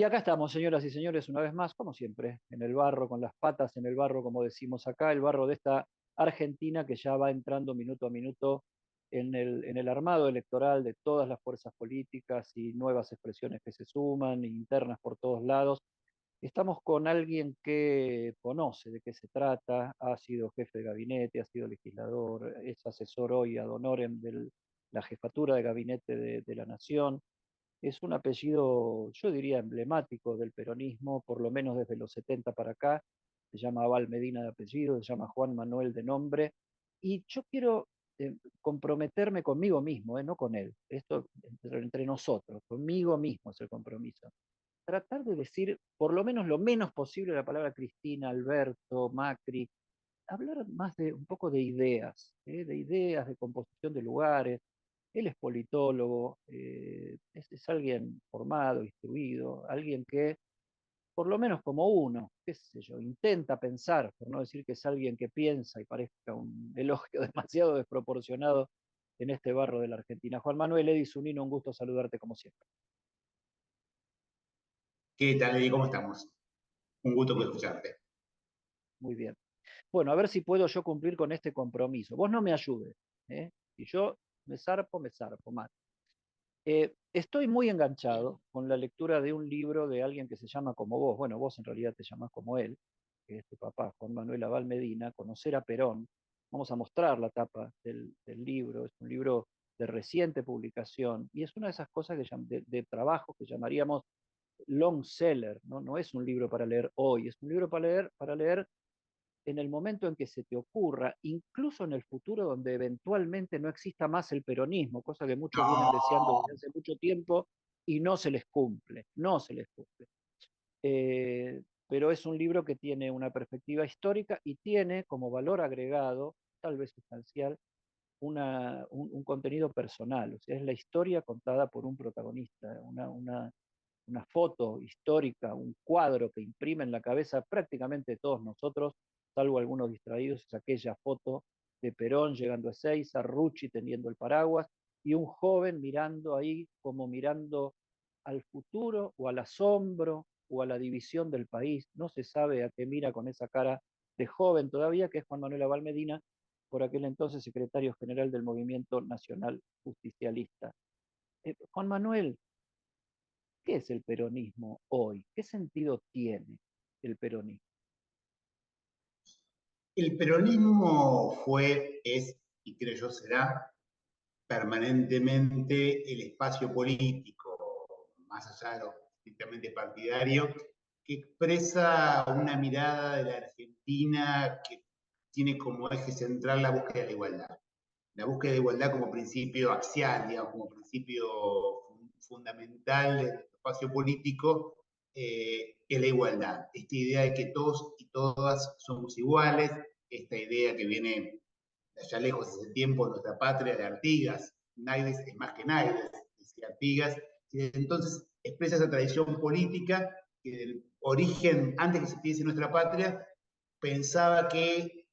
Y acá estamos, señoras y señores, una vez más, como siempre, en el barro, con las patas en el barro, como decimos acá, el barro de esta Argentina que ya va entrando minuto a minuto en el armado electoral de todas las fuerzas políticas y nuevas expresiones que se suman, internas por todos lados. Estamos con alguien que conoce de qué se trata, ha sido jefe de gabinete, ha sido legislador, es asesor hoy ad honorem de la jefatura de gabinete de la Nación. Es un apellido, yo diría, emblemático del peronismo, por lo menos desde los 70 para acá. Se llama Abal Medina de apellido, se llama Juan Manuel de nombre. Y yo quiero comprometerme conmigo mismo, no con él. Esto entre nosotros, conmigo mismo es el compromiso. Tratar de decir por lo menos posible la palabra Cristina, Alberto, Macri, hablar más de un poco de ideas, de composición de lugares. Él es politólogo, es alguien formado, instruido, alguien que, por lo menos como uno, qué sé yo, intenta pensar, por no decir que es alguien que piensa y parezca un elogio demasiado desproporcionado en este barro de la Argentina. Juan Manuel Eddy Zunino, un gusto saludarte como siempre. ¿Qué tal, Eddie? ¿Cómo estamos? Un gusto por escucharte. Muy bien. Bueno, a ver si puedo yo cumplir con este compromiso. Vos no me ayudes, ¿eh? Si yo me zarpo mal. Estoy muy enganchado con la lectura de un libro de alguien que se llama como vos. Bueno, vos en realidad te llamás como él, que es tu papá, Juan Manuel Abal Medina, Conocer a Perón. Vamos a mostrar la tapa del libro. Es un libro de reciente publicación y es una de esas cosas de trabajo que llamaríamos long seller, ¿no? No es un libro para leer hoy, es un libro para leer en el momento en que se te ocurra, incluso en el futuro donde eventualmente no exista más el peronismo, cosa que muchos vienen deseando No. desde hace mucho tiempo y no se les cumple, no se les cumple. Pero es un libro que tiene una perspectiva histórica y tiene como valor agregado, tal vez sustancial, un contenido personal, o sea, es la historia contada por un protagonista, una foto histórica, un cuadro que imprime en la cabeza prácticamente todos nosotros, salvo algunos distraídos, es aquella foto de Perón llegando a Ezeiza, Rucci tendiendo el paraguas, y un joven mirando ahí como mirando al futuro o al asombro o a la división del país. No se sabe a qué mira con esa cara de joven todavía, que es Juan Manuel Abal Medina, por aquel entonces secretario general del Movimiento Nacional Justicialista. Juan Manuel, ¿qué es el peronismo hoy? ¿Qué sentido tiene el peronismo? El peronismo fue, es y creo yo será permanentemente el espacio político, más allá de lo estrictamente partidario, que expresa una mirada de la Argentina que tiene como eje central la búsqueda de la igualdad. La búsqueda de igualdad como principio axial, digamos, como principio fundamental del espacio político, es la igualdad. Esta idea de que todos y todas somos iguales, esta idea que viene de allá lejos ese tiempo, nuestra patria de Artigas, Naides es más que Naides, decía Artigas, y entonces expresa esa tradición política que del origen, antes que se piense nuestra patria, pensaba que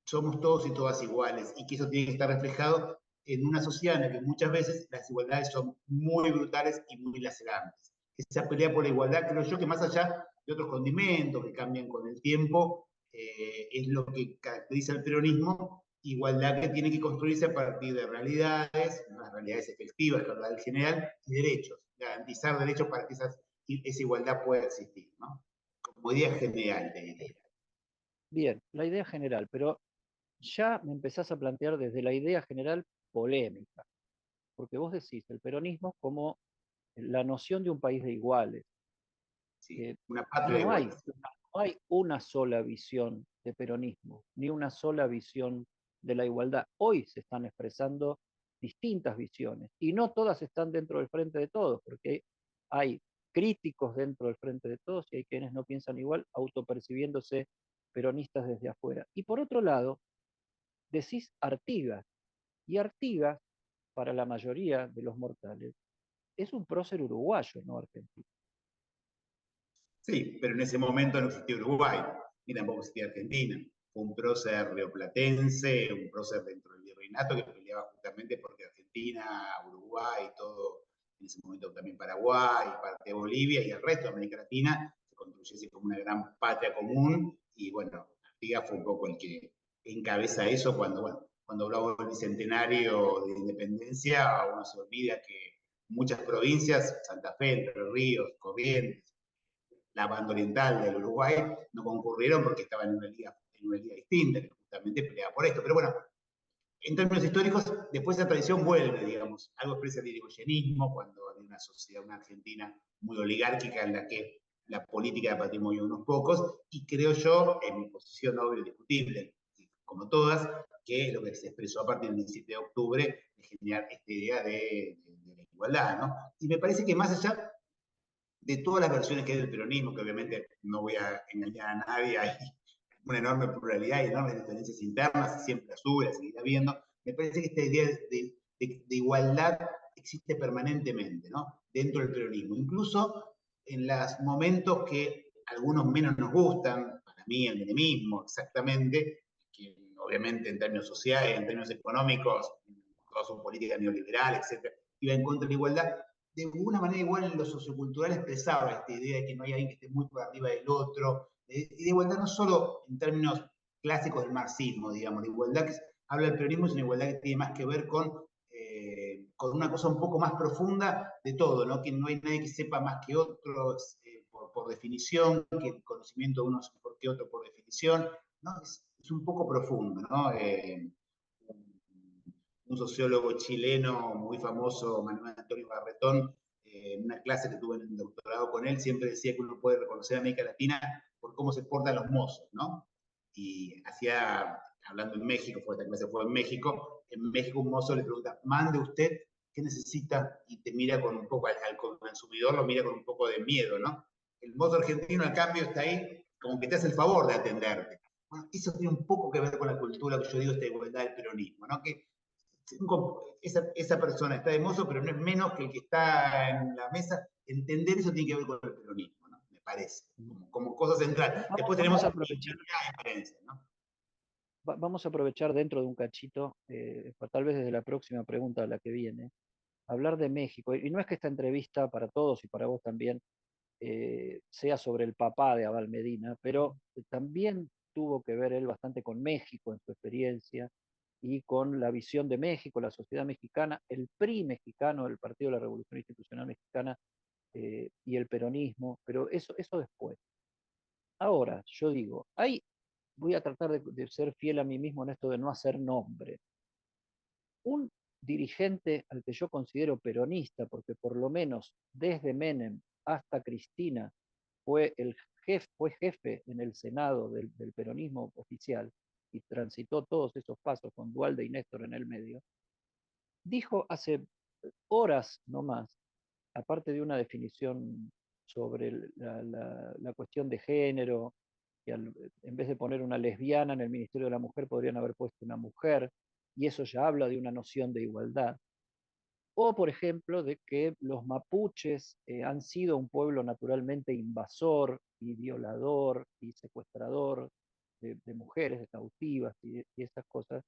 somos todos y todas iguales y que eso tiene que estar reflejado en una sociedad en la que muchas veces las desigualdades son muy brutales y muy lacerantes. Esa pelea por la igualdad, creo yo que más allá de otros condimentos que cambian con el tiempo, es lo que caracteriza el peronismo, igualdad que tiene que construirse a partir de realidades, unas realidades efectivas, verdad del general, y derechos, garantizar derechos para que esa igualdad pueda existir, ¿no? Como idea general de idea. Bien, la idea general, pero ya me empezás a plantear desde la idea general polémica, porque vos decís el peronismo como la noción de un país de iguales. Sí, Eh, una patria de no hay, iguales. no hay una sola visión de peronismo, ni una sola visión de la igualdad. Hoy se están expresando distintas visiones y no todas están dentro del frente de todos, porque hay críticos dentro del frente de todos y hay quienes no piensan igual, autopercibiéndose peronistas desde afuera. Y por otro lado, decís Artigas, y Artigas, para la mayoría de los mortales, es un prócer uruguayo, no argentino. Sí, pero en ese momento no existía Uruguay, ni tampoco existía Argentina. Fue un prócer rioplatense, un prócer dentro del virreinato que peleaba justamente porque Argentina, Uruguay, todo en ese momento también Paraguay, parte de Bolivia y el resto de América Latina, se construyese como una gran patria común, y bueno, Artigas fue un poco el que encabeza eso cuando, bueno, cuando hablamos del bicentenario de independencia, uno se olvida que muchas provincias, Santa Fe, Entre Ríos, Corrientes, la banda oriental del Uruguay, no concurrieron porque estaban en una liga distinta, que justamente peleaba por esto. Pero bueno, en términos históricos, después esa tradición vuelve, digamos. Algo expresa el irigoyenismo, cuando hay una sociedad, una Argentina muy oligárquica en la que la política de patrimonio de unos pocos, y creo yo, en mi posición obvio y discutible, como todas, que lo que se expresó a partir del 17 de octubre es generar esta idea de la igualdad, ¿no? Y me parece que más allá de todas las versiones que hay del peronismo, que obviamente no voy a engañar a nadie, hay una enorme pluralidad y enormes diferencias internas, siempre las hubo, las seguirá viendo, me parece que esta idea de igualdad existe permanentemente, ¿no? Dentro del peronismo, incluso en los momentos que algunos menos nos gustan, para mí el menemismo exactamente, que obviamente en términos sociales, en términos económicos, toda su política neoliberal, etcétera, iba en contra de la igualdad. De alguna manera igual en lo sociocultural expresaba esta idea de que no hay alguien que esté muy por arriba del otro, y de igualdad no solo en términos clásicos del marxismo, digamos, de igualdad que habla del peronismo, es una igualdad que tiene más que ver con una cosa un poco más profunda de todo, ¿no? Que no hay nadie que sepa más que otros por definición, que el conocimiento de uno es mejor que otro por definición, ¿no? Es un poco profundo, ¿no? Un sociólogo chileno muy famoso, Manuel Antonio Barretón, en una clase que tuve en el doctorado con él, siempre decía que uno puede reconocer a América Latina por cómo se portan los mozos, ¿no? Y hacía, hablando en México, porque esta clase fue en México un mozo le pregunta, mande usted, ¿qué necesita? Y te mira con un poco, al consumidor lo mira con un poco de miedo, ¿no? El mozo argentino, al cambio, está ahí como que te hace el favor de atenderte. Bueno, eso tiene un poco que ver con la cultura que yo digo, esta igualdad del peronismo, ¿no? Que esa persona está de mozo, pero no es menos que el que está en la mesa. Entender eso tiene que ver con el peronismo, ¿no? Me parece, como cosa central. Después tenemos Vamos a aprovechar, infinidad de diferencias, ¿no? vamos a aprovechar dentro de un cachito, tal vez desde la próxima pregunta a la que viene, hablar de México. Y no es que esta entrevista para todos y para vos también sea sobre el papá de Abal Medina, pero también tuvo que ver él bastante con México en su experiencia y con la visión de México, la sociedad mexicana, el PRI mexicano, el Partido de la Revolución Institucional Mexicana y el peronismo, pero eso después. Ahora, yo digo, voy a tratar de ser fiel a mí mismo en esto de no hacer nombre. Un dirigente al que yo considero peronista, porque por lo menos desde Menem hasta Cristina fue jefe en el Senado del peronismo oficial y transitó todos esos pasos con Dualde y Néstor en el medio, dijo hace horas no más, aparte de una definición sobre la cuestión de género, que en vez de poner una lesbiana en el Ministerio de la Mujer, podrían haber puesto una mujer, y eso ya habla de una noción de igualdad. O, por ejemplo, de que los mapuches han sido un pueblo naturalmente invasor y violador y secuestrador de mujeres, de cautivas y esas cosas.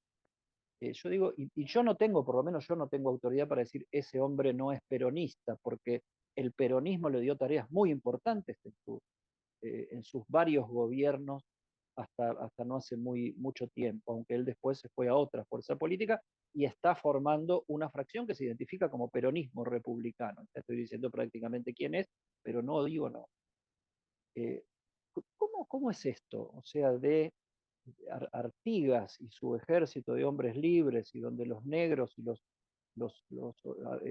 Yo digo, y yo no tengo, por lo menos yo no tengo autoridad para decir ese hombre no es peronista, porque el peronismo le dio tareas muy importantes en sus varios gobiernos hasta no hace mucho tiempo, aunque él después se fue a otra fuerza política y está formando una fracción que se identifica como peronismo republicano. Ya estoy diciendo prácticamente quién es, pero no digo no. Eh, ¿Cómo es esto? O sea, de Artigas y su ejército de hombres libres y donde los negros y los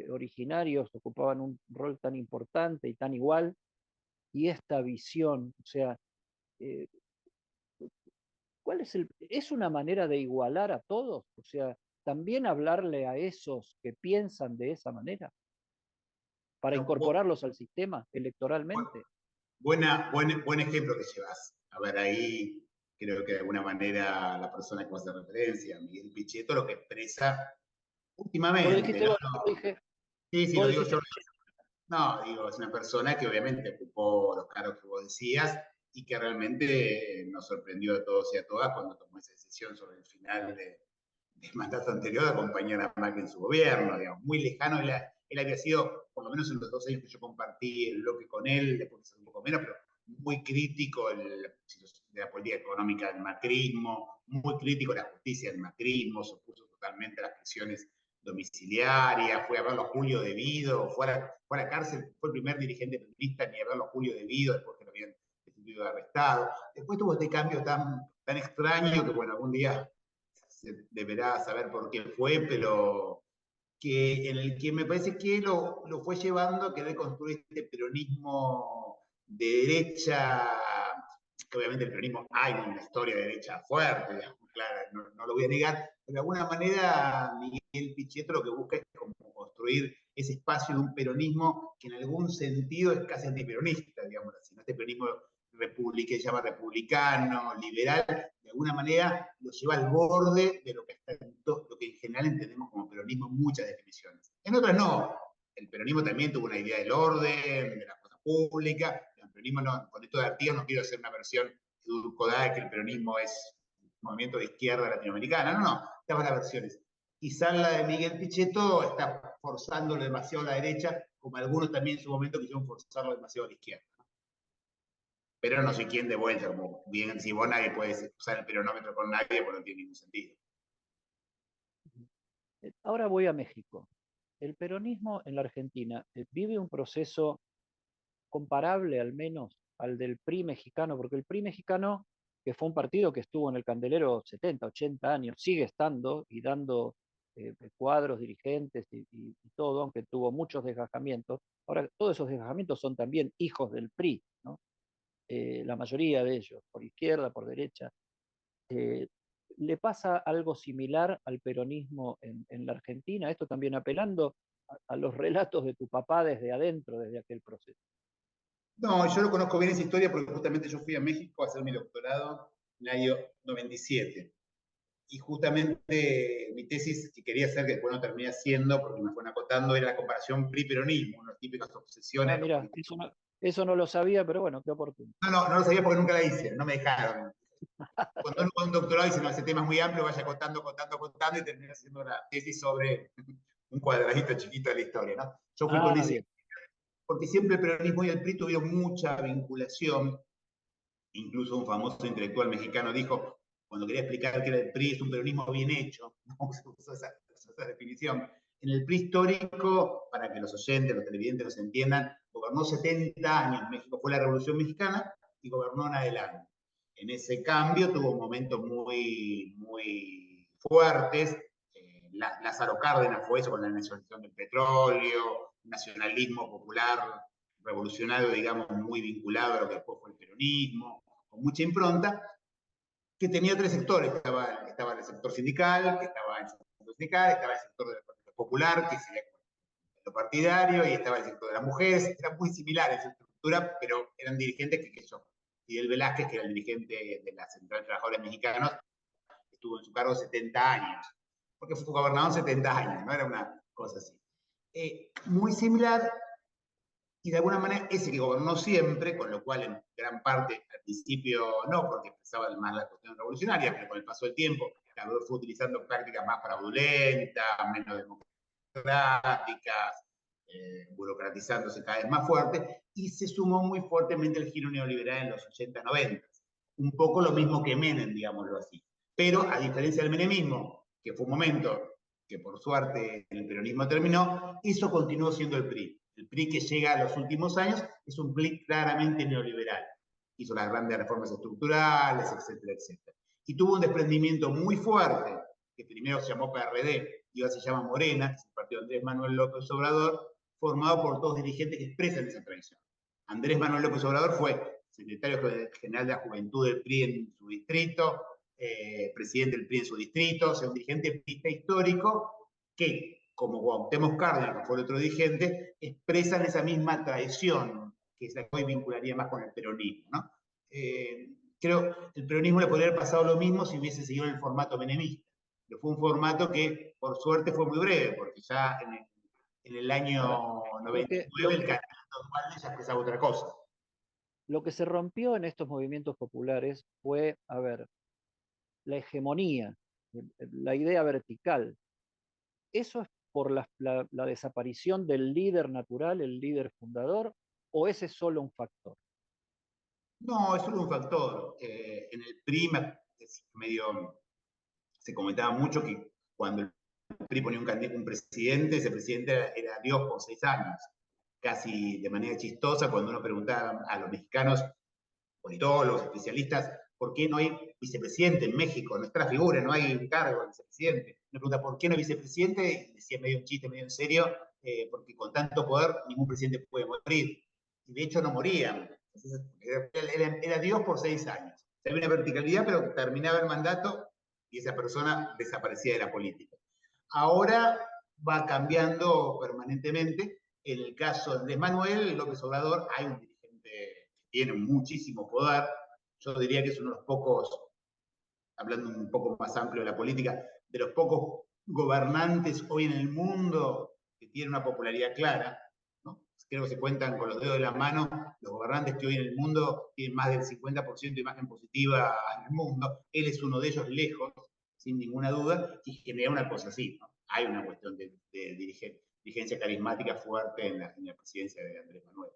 originarios ocupaban un rol tan importante y tan igual, y esta visión, o sea, eh, ¿es una manera de igualar a todos? O sea, también hablarle a esos que piensan de esa manera para Bueno, incorporarlos al sistema electoralmente. buen ejemplo que llevas. A ver, ahí creo que de alguna manera la persona que va a hacer referencia, Miguel Pichetto, lo que expresa Vos lo últimamente, dijiste ¿no? vos, yo lo dije, Sí, sí, lo vos digo dijiste yo. No, digo, es una persona que obviamente ocupó los cargos que vos decías y que realmente nos sorprendió a todos y a todas cuando tomó esa decisión sobre el final del mandato anterior de acompañar a Macri en su gobierno, digamos, muy lejano. Él había sido, por lo menos en los 2 años que yo compartí el bloque con él, después quizás un poco menos, pero muy crítico de la política económica del macrismo, muy crítico de la justicia del macrismo, se opuso totalmente a las prisiones domiciliarias, fue a verlo a Julio Devido, fue a la cárcel, fue el primer dirigente peronista ni a verlo a Julio Devido, después que lo habían destituido arrestado. Después tuvo este cambio tan extraño que, bueno, algún día se deberá saber por qué fue, pero en el que me parece que lo fue llevando a querer construir este peronismo de derecha, que obviamente el peronismo hay una historia de derecha fuerte, digamos, clara, no lo voy a negar, pero de alguna manera Miguel Pichetto lo que busca es como construir ese espacio de un peronismo que en algún sentido es casi antiperonista, digamos así, ¿no? Este peronismo que se llama republicano, liberal, de alguna manera lo lleva al borde de lo que en general entendemos como peronismo en muchas definiciones. En otras no. El peronismo también tuvo una idea del orden, de la cosa pública. El peronismo no, con esto de Artigas no quiero hacer una versión edulcorada de que el peronismo es un movimiento de izquierda latinoamericana. No, estas van las versiones. Quizá la de Miguel Pichetto está forzándolo demasiado a la derecha, como algunos también en su momento quisieron forzarlo demasiado a la izquierda. Pero no sé quién de vuelta, como bien si vos nadie puede usar el peronómetro con nadie, porque no tiene ningún sentido. Ahora voy a México. El peronismo en la Argentina vive un proceso comparable al menos al del PRI mexicano, porque el PRI mexicano, que fue un partido que estuvo en el candelero 70, 80 años, sigue estando y dando cuadros, dirigentes y todo, aunque tuvo muchos desgajamientos. Ahora, todos esos desgajamientos son también hijos del PRI, ¿no? La mayoría de ellos, por izquierda, por derecha. Eh, ¿Le pasa algo similar al peronismo en la Argentina? Esto también apelando a los relatos de tu papá desde adentro, desde aquel proceso. No, yo lo conozco bien esa historia porque justamente yo fui a México a hacer mi doctorado en el año 97. Y justamente mi tesis que quería hacer, que después no terminé haciendo porque me fueron acotando, era la comparación PRI-peronismo, unas típicas obsesiones Ah, de los mira, políticos. eso no lo sabía, pero bueno, qué oportuno. No lo sabía porque nunca la hice, no me dejaron. Cuando uno va a un doctorado dice, no, ese tema es muy amplio, vaya contando, y termina haciendo una tesis sobre un cuadradito chiquito de la historia, ¿no? Yo fui con Ah, ese, bien. porque siempre el peronismo y el PRI tuvieron mucha vinculación. Incluso un famoso intelectual mexicano dijo, cuando quería explicar que era el PRI, es un peronismo bien hecho, ¿no? Se usó esa definición. En el PRI histórico, para que los oyentes, los televidentes los entiendan, gobernó 70 años. México fue la Revolución Mexicana y gobernó en adelante. En ese cambio tuvo momentos muy fuertes. Lázaro Cárdenas fue eso con la nacionalización del petróleo, nacionalismo popular revolucionario, digamos, muy vinculado a lo que después fue el peronismo, con mucha impronta, que tenía tres sectores. Estaba el sector sindical, que estaba el sector sindical, estaba el sector popular, que sería lo partidario, y estaba el sector de las mujeres. Eran muy similares en estructura, pero eran dirigentes que yo. Fidel Velázquez, que era el dirigente de la Central de Trabajadores Mexicanos, estuvo en su cargo 70 años, porque fue gobernador 70 años, no era una cosa así. Muy similar, y de alguna manera ese que gobernó siempre, con lo cual en gran parte al principio no, porque empezaba más la cuestión revolucionaria, pero con el paso del tiempo la fue utilizando prácticas más fraudulentas, menos democráticas, burocratizándose cada vez más fuerte, y se sumó muy fuertemente el giro neoliberal en los 80-90. Un poco lo mismo que Menem, digámoslo así. Pero a diferencia del menemismo, que fue un momento que por suerte el peronismo terminó, eso continuó siendo el PRI. El PRI que llega a los últimos años es un PRI claramente neoliberal. Hizo las grandes reformas estructurales, etcétera, etcétera. Y tuvo un desprendimiento muy fuerte, que primero se llamó PRD y ahora se llama Morena, que es el partido de Andrés Manuel López Obrador, formado por todos dirigentes que expresan esa tradición. Andrés Manuel López Obrador fue secretario general de la Juventud del PRI en su distrito, presidente del PRI en su distrito, o sea, un dirigente prista histórico que, como Cuauhtémoc Cárdenas, que fue el otro dirigente, expresan esa misma tradición, que es la que hoy vincularía más con el peronismo, ¿no? Creo que el peronismo le podría haber pasado lo mismo si hubiese seguido en el formato menemista, pero fue un formato que, por suerte, fue muy breve, porque ya en el año Ahora, lo que, 99 el candidato Dualde ya expresaba otra cosa. lo que se rompió en estos movimientos populares fue, a ver, la hegemonía, la idea vertical. Eso es por la desaparición del líder natural, el líder fundador, o ese es solo un factor? No, es solo un factor. En el PRI es medio, se comentaba mucho que cuando el PRI ponía un presidente, ese presidente era Dios por 6 años. Casi de manera chistosa, cuando uno preguntaba a los mexicanos, politólogos, especialistas, ¿por qué no hay vicepresidente en México? No está la figura, no hay un cargo de vicepresidente. Uno pregunta, ¿por qué no hay vicepresidente? Y decía medio un chiste, medio en serio, porque con tanto poder ningún presidente puede morir. Y de hecho no morían. Entonces, era Dios por 6 años. Había una verticalidad, pero terminaba el mandato y esa persona desaparecía de la política. Ahora va cambiando permanentemente. En el caso de Andrés Manuel López Obrador, hay un dirigente que tiene muchísimo poder. Yo diría que es uno de los pocos, hablando un poco más amplio de la política, de los pocos gobernantes hoy en el mundo que tienen una popularidad clara, ¿no? Creo que se cuentan con los dedos de la mano los gobernantes que hoy en el mundo tienen más del 50% de imagen positiva en el mundo. Él es uno de ellos lejos, sin ninguna duda, y genera una cosa así, ¿no? Hay una cuestión de dirigencia carismática fuerte en la presidencia de Andrés Manuel.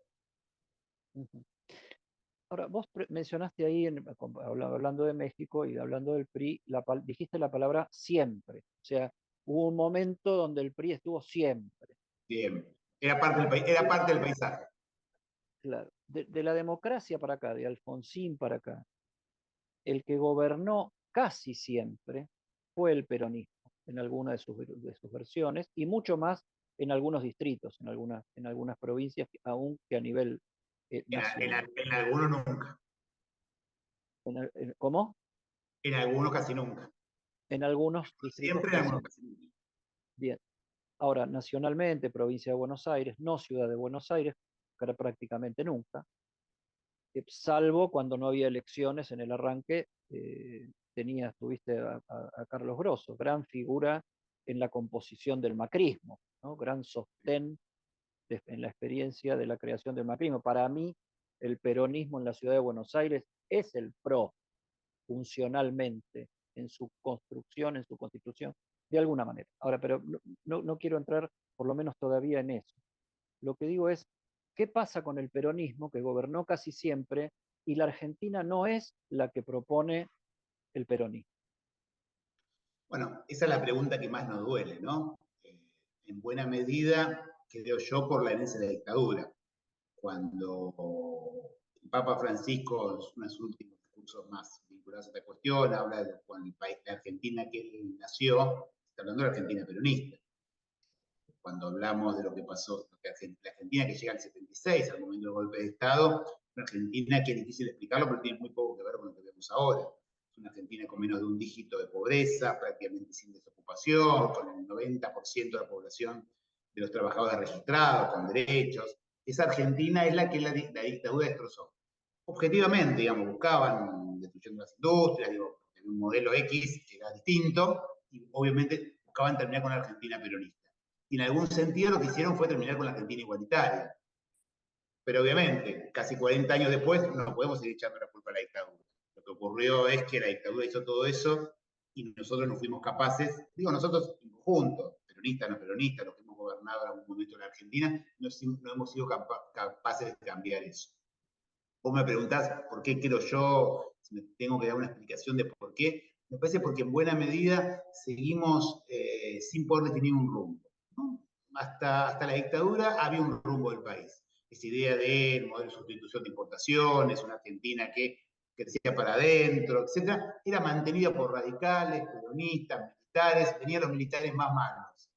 Ahora, vos mencionaste ahí, hablando de México y hablando del PRI, dijiste la palabra siempre. O sea, hubo un momento donde el PRI estuvo siempre. Bien. Era parte del paisaje. Claro. De la democracia para acá, de Alfonsín para acá, el que gobernó casi siempre fue el peronismo en alguna de sus versiones y mucho más en algunos distritos, en algunas provincias, aunque a nivel nacional. En algunos nunca. ¿Cómo? En algunos casi nunca. En algunos distritos Siempre en casi. algunos casi nunca. Bien. Ahora, nacionalmente, provincia de Buenos Aires, no ciudad de Buenos Aires, prácticamente nunca, salvo cuando no había elecciones en el arranque, tuviste a Carlos Grosso, gran figura en la composición del macrismo, ¿no? Gran sostén en la experiencia de la creación del macrismo. Para mí, el peronismo en la ciudad de Buenos Aires es el PRO, funcionalmente, en su construcción, en su constitución, de alguna manera. Ahora, pero no quiero entrar, por lo menos todavía, en eso. Lo que digo es, ¿qué pasa con el peronismo que gobernó casi siempre y la Argentina no es la que propone el peronismo? Bueno, esa es la pregunta que más nos duele, ¿no? En buena medida, creo yo, por la herencia de la dictadura. Cuando el Papa Francisco, en uno de sus últimos discursos más vinculados a esta cuestión, habla de cuando el país, la Argentina que él nació, está hablando de la Argentina peronista. Cuando hablamos de lo que pasó, la Argentina que llega al 76, al momento del golpe de Estado, una Argentina que es difícil explicarlo, pero tiene muy poco que ver con lo que vemos ahora. Es una Argentina con menos de un dígito de pobreza, prácticamente sin desocupación, con el 90% de la población de los trabajadores registrados, con derechos. Esa Argentina es la que la dictadura destrozó. Objetivamente, digamos, buscaban destrucción de las industrias, digo, en un modelo X que era distinto, y obviamente buscaban terminar con la Argentina peronista. Y en algún sentido lo que hicieron fue terminar con la Argentina igualitaria. Pero obviamente, casi 40 años después, no podemos seguir echando la culpa a la dictadura. Lo que ocurrió es que la dictadura hizo todo eso y nosotros no fuimos capaces, digo nosotros en conjunto, peronistas, no peronistas, los que hemos gobernado en algún momento en la Argentina, no hemos sido capaces de cambiar eso. Vos me preguntás por qué creo yo, si me tengo que dar una explicación de por qué, me parece porque en buena medida seguimos sin poder definir un rumbo, ¿no? Hasta la dictadura había un rumbo del país. Esa idea de modelo de sustitución de importaciones, una Argentina que crecía para adentro, etc., era mantenida por radicales, peronistas, militares, venían los militares más malos.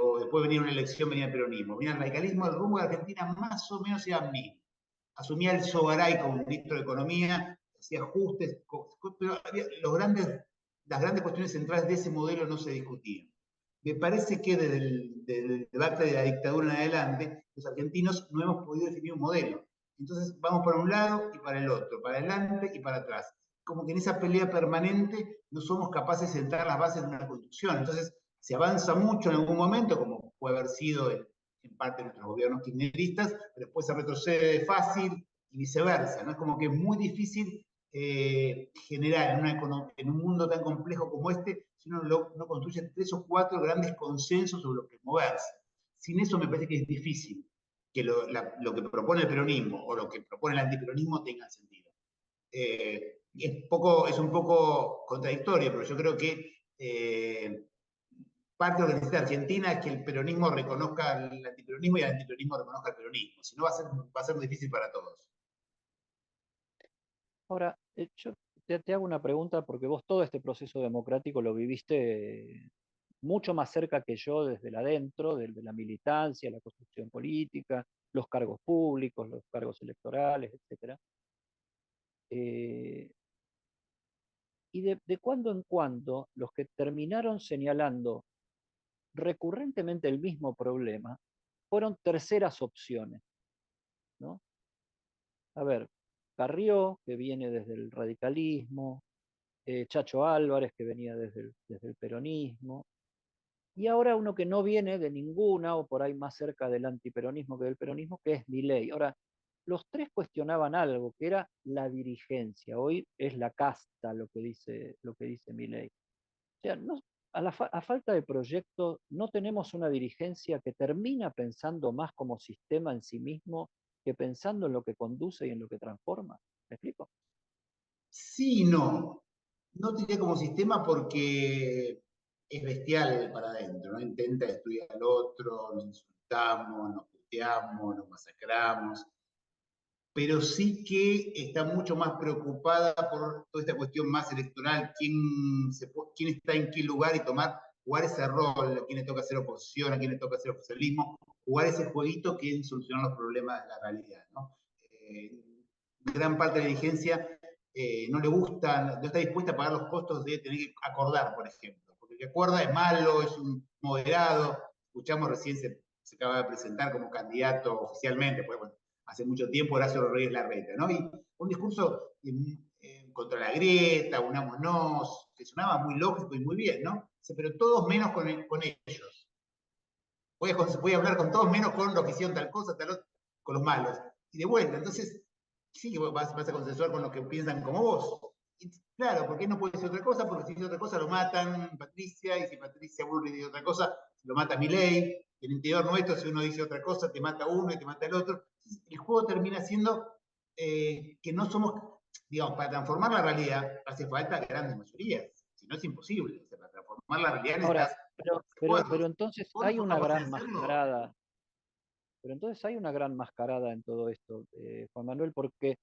O después venía una elección, venía el peronismo. Venía el radicalismo, el rumbo de Argentina más o menos era mismo. Asumía el Sogaray como ministro de Economía, hacía ajustes, pero las grandes cuestiones centrales de ese modelo no se discutían. Me parece que desde el debate de la dictadura en adelante, los argentinos no hemos podido definir un modelo. Entonces vamos para un lado y para el otro, para adelante y para atrás. Como que en esa pelea permanente no somos capaces de sentar las bases de una construcción. Entonces se avanza mucho en algún momento, como puede haber sido en parte de nuestros gobiernos kirchneristas, pero después se retrocede fácil y viceversa, ¿no? Es como que es muy difícil generar en un mundo tan complejo como este si uno no construye 3 o 4 grandes consensos sobre lo que moverse. Sin eso me parece que es difícil que lo que propone el peronismo o lo que propone el antiperonismo tenga sentido. Es un poco contradictorio, pero yo creo que parte de lo que necesita Argentina es que el peronismo reconozca el antiperonismo y el antiperonismo reconozca el peronismo. Si no, va a ser muy difícil para todos. Ahora, yo te hago una pregunta porque vos todo este proceso democrático lo viviste mucho más cerca que yo desde el adentro, de la militancia, la construcción política, los cargos públicos, los cargos electorales, etc. Y de cuando en cuando, los que terminaron señalando recurrentemente el mismo problema fueron terceras opciones, ¿no? A ver, Carrió, que viene desde el radicalismo, Chacho Álvarez, que venía desde el peronismo, y ahora uno que no viene de ninguna, o por ahí más cerca del antiperonismo que del peronismo, que es Milei. Ahora, los tres cuestionaban algo, que era la dirigencia. Hoy es la casta lo que dice Milei. O sea, no, a falta de proyecto, no tenemos una dirigencia que termina pensando más como sistema en sí mismo que pensando en lo que conduce y en lo que transforma. ¿Me explico? Sí y no. No diría como sistema porque es bestial para adentro, ¿no? Intenta destruir al otro, nos insultamos, nos puteamos, nos masacramos, pero sí que está mucho más preocupada por toda esta cuestión más electoral, quién está en qué lugar y jugar ese rol, a quién le toca hacer oposición, a quién le toca hacer oficialismo, jugar ese jueguito que es solucionar los problemas de la realidad, ¿no? Gran parte de la dirigencia no le gusta, no está dispuesta a pagar los costos de tener que acordar, por ejemplo, porque el que acuerda es malo, es un moderado, escuchamos recién se acaba de presentar como candidato oficialmente, pues bueno, hace mucho tiempo Horacio Rodríguez Larreta, ¿no? Y un discurso contra la grieta, unámonos, que sonaba muy lógico y muy bien, ¿no? Pero todos menos con ellos. Voy a hablar con todos menos con los que hicieron tal cosa, tal otra, con los malos. Y de vuelta, entonces, sí que vas a consensuar con los que piensan como vos. Y claro, ¿por qué no puede decir otra cosa? Porque si dice otra cosa lo matan Patricia, y si Patricia Bullrich dice otra cosa, lo mata Milei. En el interior nuestro, si uno dice otra cosa, te mata uno y te mata el otro. El juego termina siendo que no somos, digamos, para transformar la realidad hace falta grandes mayorías. Si no es imposible. O sea, para transformar la realidad Ahora, necesitas pero acuerdos. entonces ¿Todos hay somos una capaces gran de hacerlo? mascarada, pero entonces hay una gran mascarada en todo esto, Juan Manuel, porque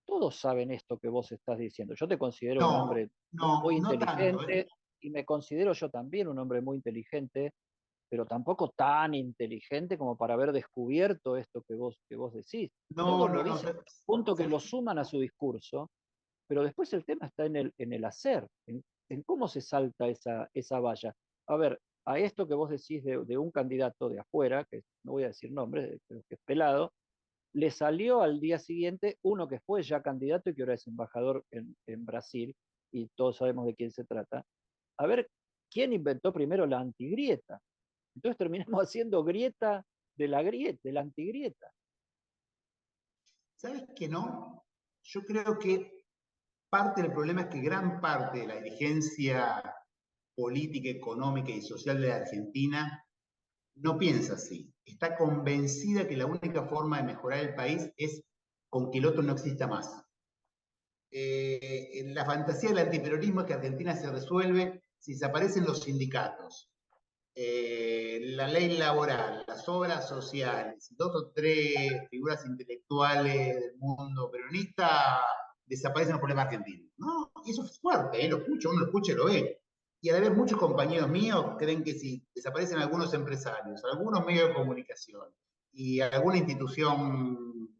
todos saben esto que vos estás diciendo. Yo te considero un No, hombre no, muy no tanto, ¿eh? inteligente y me considero yo también un hombre muy inteligente, pero tampoco tan inteligente como para haber descubierto esto que vos decís. No, Todos no, lo no. dicen, punto que lo suman a su discurso, pero después el tema está en el hacer, en cómo se salta esa valla. A ver, a esto que vos decís de un candidato de afuera, que no voy a decir nombres, pero que es pelado, le salió al día siguiente uno que fue ya candidato y que ahora es embajador en Brasil, y todos sabemos de quién se trata. A ver, ¿quién inventó primero la antigrieta? Entonces terminamos haciendo grieta de la antigrieta. ¿Sabes que no? Yo creo que parte del problema es que gran parte de la dirigencia política, económica y social de la Argentina no piensa así. Está convencida que la única forma de mejorar el país es con que el otro no exista más. La fantasía del antiperonismo es que Argentina se resuelve si desaparecen los sindicatos, la ley laboral, las obras sociales, dos o tres figuras intelectuales del mundo peronista, desaparecen los problemas argentinos. No, eso es fuerte, lo escucho, uno lo escucha y lo ve. Y a la vez muchos compañeros míos creen que si desaparecen algunos empresarios, algunos medios de comunicación y alguna institución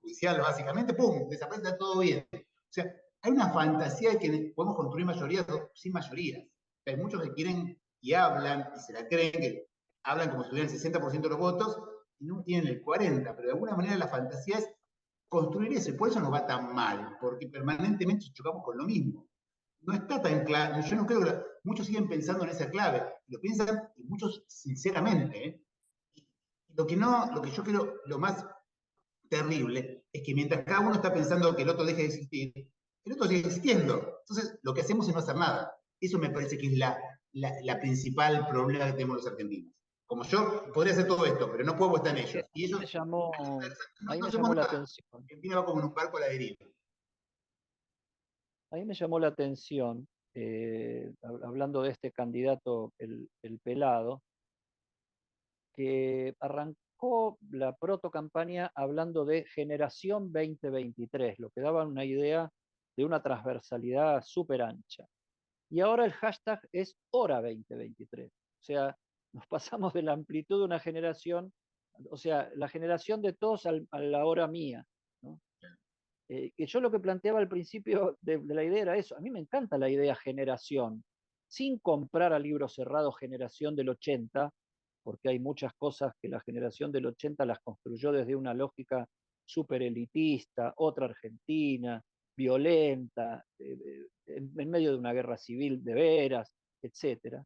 judicial, básicamente, ¡pum!, desaparece todo bien. O sea, hay una fantasía de que podemos construir mayorías sin mayorías. Hay muchos que quieren y hablan y se la creen, que hablan como si tuvieran el 60% de los votos y no tienen el 40%, pero de alguna manera la fantasía es construir eso y por eso nos va tan mal, porque permanentemente chocamos con lo mismo. No está tan claro, yo no creo que muchos siguen pensando en esa clave, lo piensan y muchos sinceramente, ¿eh? Y lo que yo creo, lo más terrible, es que mientras cada uno está pensando que el otro deje de existir, el otro sigue existiendo. Entonces, lo que hacemos es no hacer nada. Eso me parece que es la principal problema que tenemos los argentinos. Como yo podría hacer todo esto, pero no puedo estar en Es que ellos. Y ellos no, ahí no me hacemos llamó la nada. atención. Argentina va como en un barco a la deriva. Ahí me llamó la atención, hablando de este candidato, el Pelado, que arrancó la protocampaña hablando de Generación 2023, lo que daba una idea de una transversalidad súper ancha. Y ahora el hashtag es Hora 2023. O sea, nos pasamos de la amplitud de una generación, o sea, la generación de todos a la hora mía, ¿no? Que yo lo que planteaba al principio de la idea era eso. A mí me encanta la idea generación, sin comprar a libro cerrado generación del 80, porque hay muchas cosas que la generación del 80 las construyó desde una lógica súper elitista, otra Argentina, violenta, en medio de una guerra civil de veras, etcétera.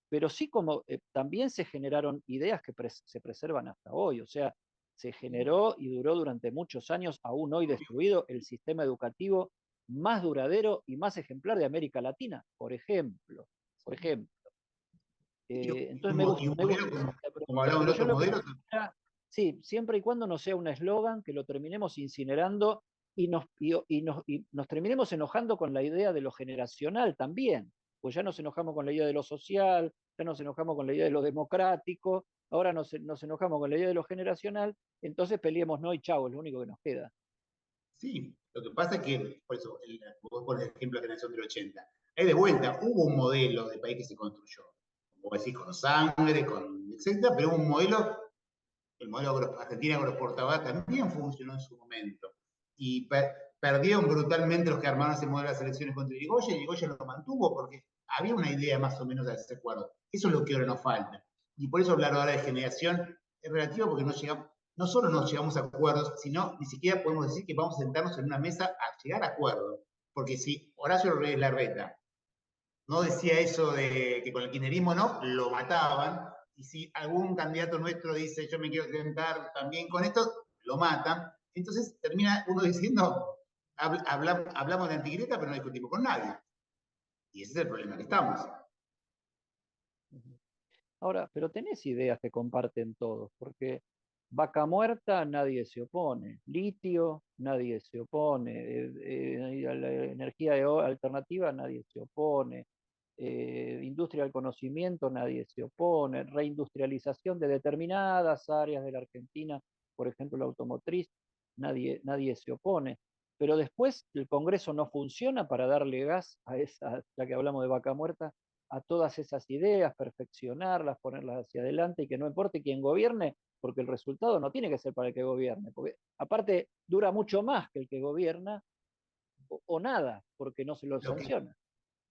Pero sí como también se generaron ideas que se preservan hasta hoy, o sea, se generó y duró durante muchos años, aún hoy destruido, el sistema educativo más duradero y más ejemplar de América Latina, por ejemplo. Por ejemplo. Entonces Y un me modelo, gusta esa como pregunta, hablamos pero de yo otros lo que modelos, quisiera, sí, siempre y cuando no sea un eslogan que lo terminemos incinerando y nos terminemos enojando con la idea de lo generacional también, pues ya nos enojamos con la idea de lo social, ya nos enojamos con la idea de lo democrático, ahora nos enojamos con la idea de lo generacional, entonces peleemos no y chau, es lo único que nos queda. sí. Lo que pasa es que, por eso, vos pones el ejemplo de la generación del 80. Ahí de vuelta, hubo un modelo de país que se construyó, como decís, con sangre, con etcétera, pero hubo un modelo. El modelo Argentina agroexportadora también funcionó en su momento. Y perdieron brutalmente los que armaron ese modelo de las elecciones contra Irigoyen, y Irigoyen lo mantuvo porque había una idea más o menos de ese acuerdo. Eso es lo que ahora nos falta. Y por eso hablar ahora de generación es relativo porque no solo no llegamos a acuerdos, sino ni siquiera podemos decir que vamos a sentarnos en una mesa a llegar a acuerdos. Porque si Horacio Rodríguez Larreta no decía eso de que con el kirchnerismo no, lo mataban. Y si algún candidato nuestro dice yo me quiero sentar también con esto, lo matan. Entonces termina uno diciendo, hablamos de antigreta, pero no discutimos con nadie. Y ese es el problema que estamos. Ahora, pero tenés ideas que comparten todos, porque vaca muerta nadie se opone, litio nadie se opone, la energía alternativa nadie se opone, industria del conocimiento nadie se opone, reindustrialización de determinadas áreas de la Argentina, por ejemplo la automotriz, nadie se opone. Pero después el Congreso no funciona para darle gas a esa, ya que hablamos de vaca muerta, a todas esas ideas, perfeccionarlas, ponerlas hacia adelante y que no importe quién gobierne, porque el resultado no tiene que ser para el que gobierne, porque aparte dura mucho más que el que gobierna o nada, porque no se lo Lo que, sanciona.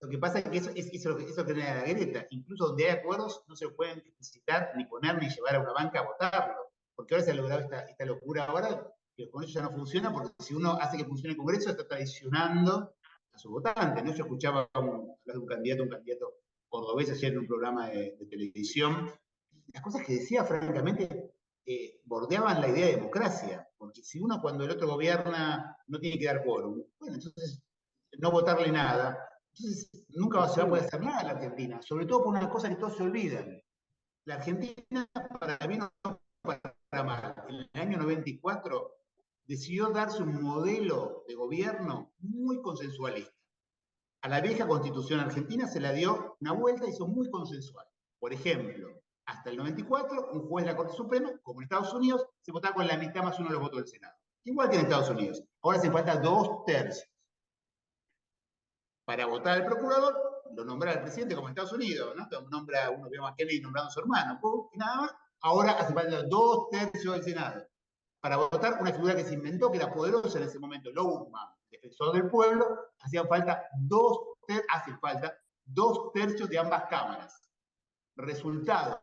lo que pasa es que eso genera la grieta. Incluso donde hay acuerdos no se lo pueden explicitar, ni poner, ni llevar a una banca a votarlo. Porque ahora se ha logrado esta locura ahora, que el Congreso ya no funciona, porque si uno hace que funcione el Congreso, está traicionando a sus votantes, ¿no? Yo escuchaba hablar de un candidato cordobés ayer en un programa de televisión. Las cosas que decía, francamente, bordeaban la idea de democracia. Porque si uno cuando el otro gobierna no tiene que dar quórum, bueno, entonces no votarle nada. Entonces nunca se va a poder Imposible. hacer nada en la Argentina, sobre todo por una cosa que todos se olvidan. La Argentina, para bien o para mal, en el año 94 decidió darse un modelo de gobierno muy consensualista. A la vieja constitución argentina se la dio una vuelta y hizo muy consensual. Por ejemplo, hasta el 94, un juez de la Corte Suprema, como en Estados Unidos, se votaba con la mitad más uno de los votos del Senado. Igual que en Estados Unidos. Ahora se falta 2/3. Para votar al procurador, lo nombra el presidente como en Estados Unidos, ¿no? Nombra uno que más Kennedy nombrando a su hermano, y nada más. Ahora hace falta 2/3 del Senado para votar una figura que se inventó, que era poderosa en ese momento, Loubman, defensor del pueblo, hacen falta 2/3 de ambas cámaras. Resultado,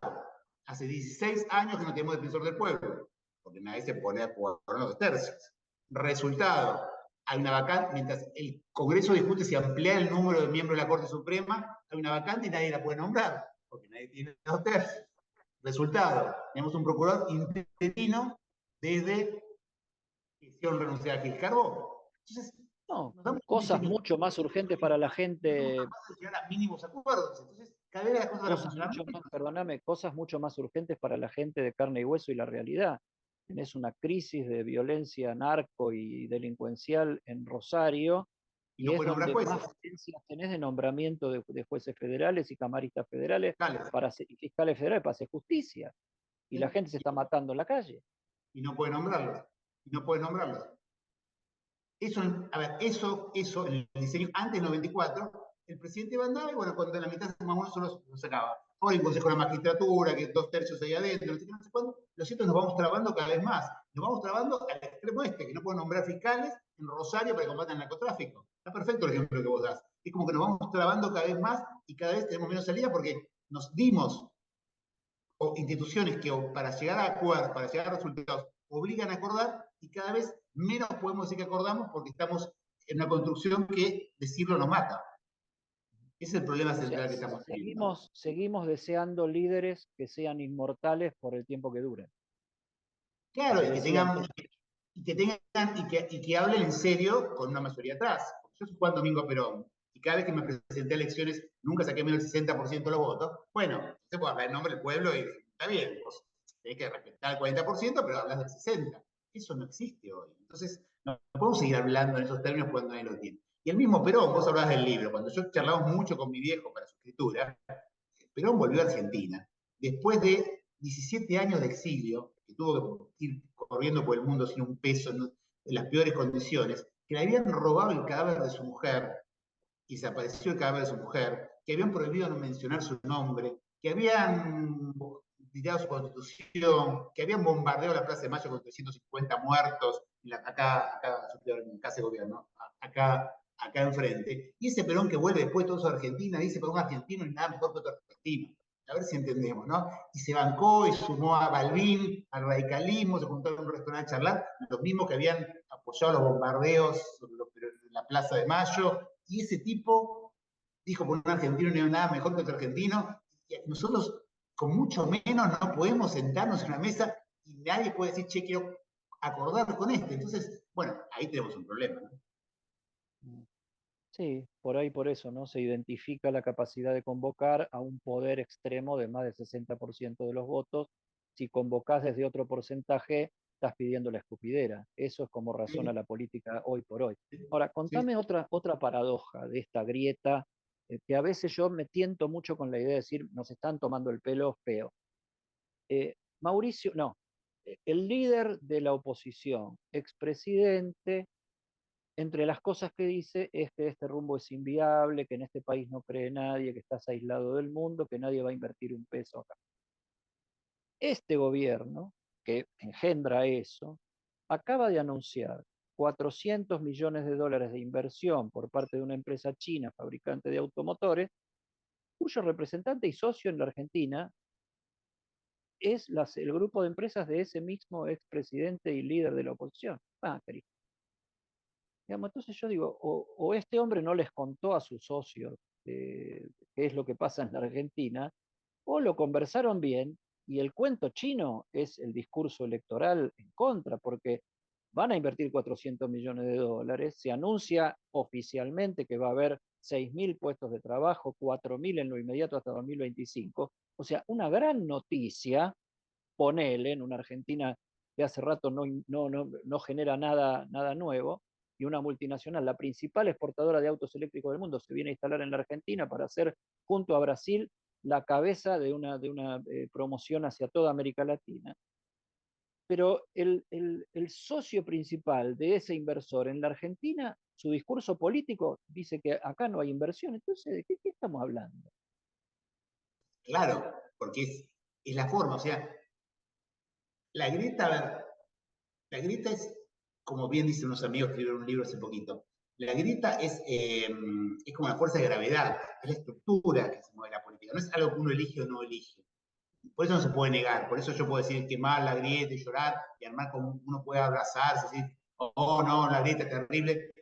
hace 16 años que no tenemos defensor del pueblo, porque nadie se pone por los 2/3. Resultado, hay una vacante, mientras el Congreso discute si ampliar el número de miembros de la Corte Suprema, hay una vacante y nadie la puede nombrar, porque nadie tiene 2/3. Resultado, tenemos un procurador interino desde que hicieron renunciar a Gil Carbó. Entonces, No, nos damos un cosas diseño mucho más urgentes para la no somos gente, capaces de llegar a mínimos acuerdos. Entonces, cada vez las cosas van a cosas funcionar mucho más, menos. perdóname, cosas mucho más urgentes para la gente de carne y hueso y la realidad. Tenés una crisis de violencia narco y delincuencial en Rosario, Y y no es pueden nombrar donde más jueces, falencias tenés de nombramiento de jueces federales y camaristas federales fiscales, y fiscales federales para hacer justicia. Y la ¿sí? gente se está matando en la calle. Y no pueden nombrarlos. Y no pueden nombrarlos. Eso, a ver, eso en el diseño antes del 94, el presidente mandaba y bueno, cuando en la mitad más o menos solo lo sacaba. Ahora hay un consejo de la magistratura, que 2/3 ahí adentro, no sé qué, no sé cuándo. Lo cierto es que nos vamos trabando cada vez más. Nos vamos trabando al extremo este, que no pueden nombrar fiscales en Rosario para combatir el narcotráfico. Está perfecto el ejemplo que vos das. Es como que nos vamos trabando cada vez más y cada vez tenemos menos salida porque nos dimos o instituciones que para llegar a acuerdos, para llegar a resultados, obligan a acordar y cada vez menos podemos decir que acordamos porque estamos en una construcción que decirlo nos mata. Ese es el problema O sea, central que estamos teniendo. seguimos deseando líderes que sean inmortales por el tiempo que duren. Lo Claro, que decían todos. y que hablen en serio con una mayoría atrás. Yo soy Juan Domingo Perón y cada vez que me presenté a elecciones nunca saqué menos del 60% de los votos. Bueno, usted puede hablar en nombre del pueblo y está bien, vos tenés que respetar el 40%, pero hablas del 60%. Eso no existe hoy. Entonces, no podemos seguir hablando en esos términos cuando nadie lo tiene. Y el mismo Perón, vos hablabas del libro, cuando yo charlamos mucho con mi viejo para su escritura, Perón volvió a Argentina después de 17 años de exilio, que tuvo que ir corriendo por el mundo sin un peso, en las peores condiciones, que le habían robado el cadáver de su mujer, y desapareció el cadáver de su mujer, que habían prohibido no mencionar su nombre, que habían tirado su constitución, que habían bombardeado la Plaza de Mayo con 350 muertos, acá en casa de gobierno, acá enfrente. Y ese Perón que vuelve después todo eso a Argentina, dice, para un argentino no hay nada mejor que otro argentino. A ver si entendemos, ¿no? Y se bancó y sumó a Balbín, al radicalismo, se juntaron en un restaurante a charlar, los mismos que habían apoyado los bombardeos en la Plaza de Mayo, y ese tipo dijo, por un argentino no hay nada mejor que otro argentino, y nosotros con mucho menos no podemos sentarnos en una mesa y nadie puede decir, che, quiero acordar con este. Entonces, bueno, ahí tenemos un problema, ¿no? Sí, por ahí por eso, ¿no? Se identifica la capacidad de convocar a un poder extremo de más del 60% de los votos. Si convocás desde otro porcentaje, estás pidiendo la escupidera. Eso es como razona Sí, la política hoy por hoy. Ahora, sí, contame otra paradoja de esta grieta, que a veces yo me tiento mucho con la idea de decir, nos están tomando el pelo feo. Mauricio, no, el líder de la oposición, expresidente, entre las cosas que dice es que este rumbo es inviable, que en este país no cree nadie, que estás aislado del mundo, que nadie va a invertir un peso acá. Este gobierno, que engendra eso, acaba de anunciar 400 millones de dólares de inversión por parte de una empresa china fabricante de automotores, cuyo representante y socio en la Argentina es el grupo de empresas de ese mismo expresidente y líder de la oposición, Macri. Digamos, entonces yo digo, o este hombre no les contó a sus socios qué es lo que pasa en la Argentina, o lo conversaron bien y el cuento chino es el discurso electoral en contra, porque van a invertir 400 millones de dólares, se anuncia oficialmente que va a haber 6.000 puestos de trabajo, 4.000 en lo inmediato hasta 2025, o sea, una gran noticia, ponele, en una Argentina que hace rato no genera nada nuevo, y una multinacional, la principal exportadora de autos eléctricos del mundo, se viene a instalar en la Argentina para hacer, junto a Brasil, la cabeza de una promoción hacia toda América Latina. Pero el socio principal de ese inversor en la Argentina, su discurso político dice que acá no hay inversión. Entonces, ¿de qué estamos hablando? claro, porque es la forma, o sea, la grieta, a ver, la grieta es, como bien dicen unos amigos que escribieron un libro hace poquito, la grieta es como la fuerza de gravedad, es la estructura que se mueve la política, no es algo que uno elige o no elige. Por eso no se puede negar, por eso yo puedo decir que mal la grieta y llorar y armar como uno puede abrazarse, decir, oh no, la grieta es terrible,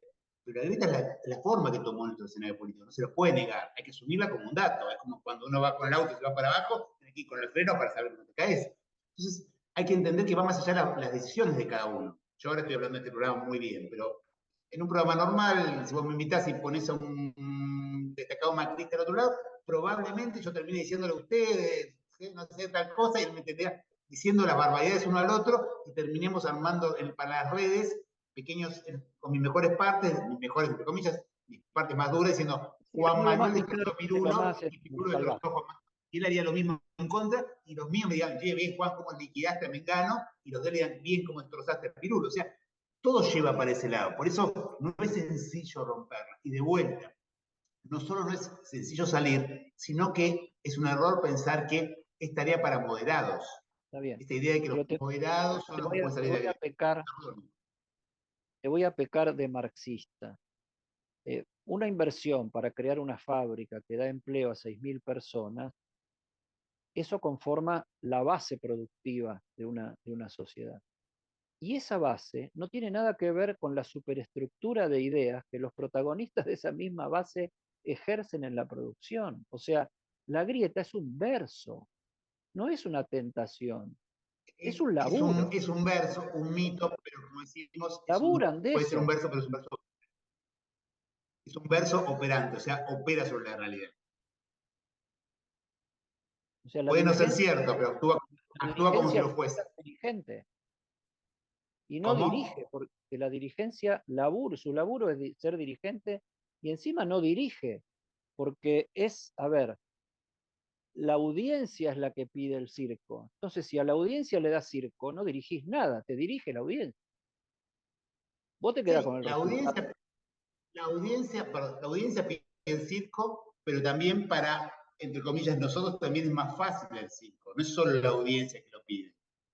pero la grieta es la forma que tomó nuestro escenario político, no se lo puede negar, hay que asumirla como un dato, es como cuando uno va con el auto y se va para abajo, tiene que ir con el freno para saber dónde te caes. Entonces, hay que entender que va más allá las decisiones de cada uno. Yo ahora estoy hablando de este programa muy bien, pero En un programa normal, si vos me invitás y pones a un destacado macrista al otro lado, probablemente yo termine diciéndole a ustedes, no sé, tal cosa, y él me entenderá diciendo las barbaridades uno al otro, y terminemos armando para las redes pequeños, con mis mejores partes, mis mejores, entre comillas, mis partes más duras, diciendo, Sí, Juan no, lo más Manuel desplazó ligero a es lo Pirulo, más y Pirulo salvaje. desplazó a Juan Manuel. Y él haría lo mismo en contra, y los míos me digan, bien, Juan, cómo liquidaste a Mengano, y los de él digan, bien, cómo destrozaste a Pirulo. O sea, todo lleva para ese lado. Por eso no es sencillo romperla. Y de vuelta, no solo no es sencillo salir, sino que es un error pensar que es tarea para moderados. Está bien. Esta idea de que los Pero moderados son los que pueden te salir de voy a ahí. pecar, te voy a pecar de marxista. Una inversión para crear una fábrica que da empleo a 6.000 personas, eso conforma la base productiva de una sociedad. Y esa base no tiene nada que ver con la superestructura de ideas que los protagonistas de esa misma base ejercen en la producción. O sea, la grieta es un verso, no es una tentación, es un laburo. Es un verso, un mito, pero como decimos, Laburan de puede ser un eso. verso, pero es un verso operante, o sea, opera sobre la realidad. O sea, Puede no ser cierto, pero la actúa como si dirigencia lo busca fuese. ser dirigente y no dirige, ¿Cómo? porque la dirigencia, su laburo es ser dirigente y encima no dirige, porque es, a ver, la audiencia es la que pide el circo. Entonces, si a la audiencia le das circo, no dirigís nada, te dirige la audiencia. Vos te quedás con Sí, el resultado. la audiencia pide el circo, pero también para, entre comillas, nosotros también es más fácil el circo. No es solo la audiencia que lo pide.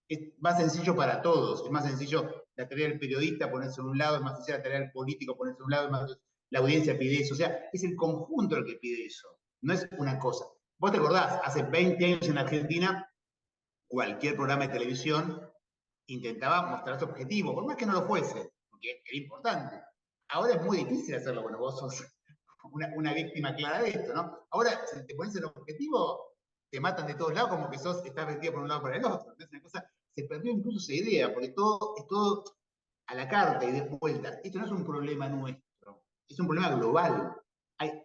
Es más sencillo para todos. Es más sencillo la tarea del periodista ponerse en un lado, es más sencillo la tarea del político ponerse en un lado, la audiencia pide eso. O sea, es el conjunto el que pide eso. No es una cosa. Vos te acordás, hace 20 años en Argentina, cualquier programa de televisión intentaba mostrar su objetivo, por más que no lo fuese, porque era importante. Ahora es muy difícil hacerlo, bueno, vos sos una víctima clara de esto, ¿no? Ahora, si te pones el objetivo, te matan de todos lados como que estás vestido por un lado para el otro. Es una cosa, se perdió incluso esa idea, porque todo es todo a la carta y de vuelta. Esto no es un problema nuestro, es un problema global. Hay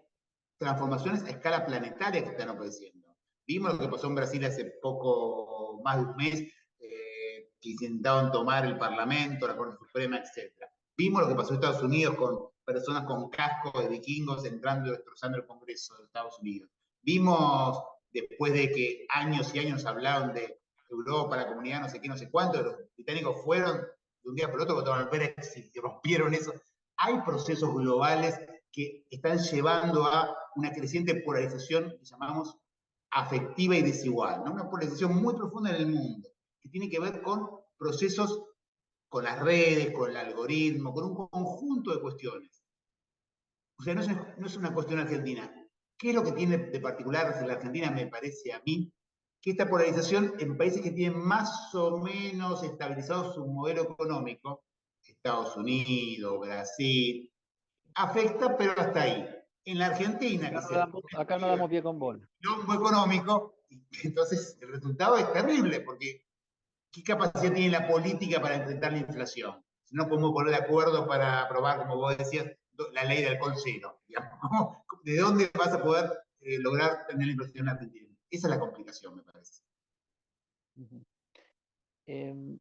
transformaciones a escala planetaria que están apareciendo. Vimos lo que pasó en Brasil hace poco, más de un mes, que intentaban tomar el Parlamento, la Corte Suprema, etc. Vimos lo que pasó en Estados Unidos con personas con cascos de vikingos entrando y destrozando el Congreso de Estados Unidos. Vimos, después de que años y años hablaron de Europa, la comunidad, no sé qué, no sé cuánto, los británicos fueron de un día por el otro votaron al Brexit y rompieron eso. Hay procesos globales que están llevando a una creciente polarización que llamamos afectiva y desigual, ¿no? Una polarización muy profunda en el mundo, que tiene que ver con procesos, con las redes, con el algoritmo, con un conjunto de cuestiones. O sea, no es una cuestión argentina. ¿Qué es lo que tiene de particular la Argentina, me parece a mí? Que esta polarización en países que tienen más o menos estabilizado su modelo económico, Estados Unidos, Brasil, afecta, pero hasta ahí. En la Argentina, que se Acá no damos pie con bola. lombo económico, entonces el resultado es terrible, porque ¿qué capacidad tiene la política para enfrentar la inflación? Si no podemos poner de acuerdo para aprobar, como vos decías, la ley del alcohol cero. ¿De dónde vas a poder lograr tener la inflación en la Argentina? Esa es la complicación, me parece. Uh -huh.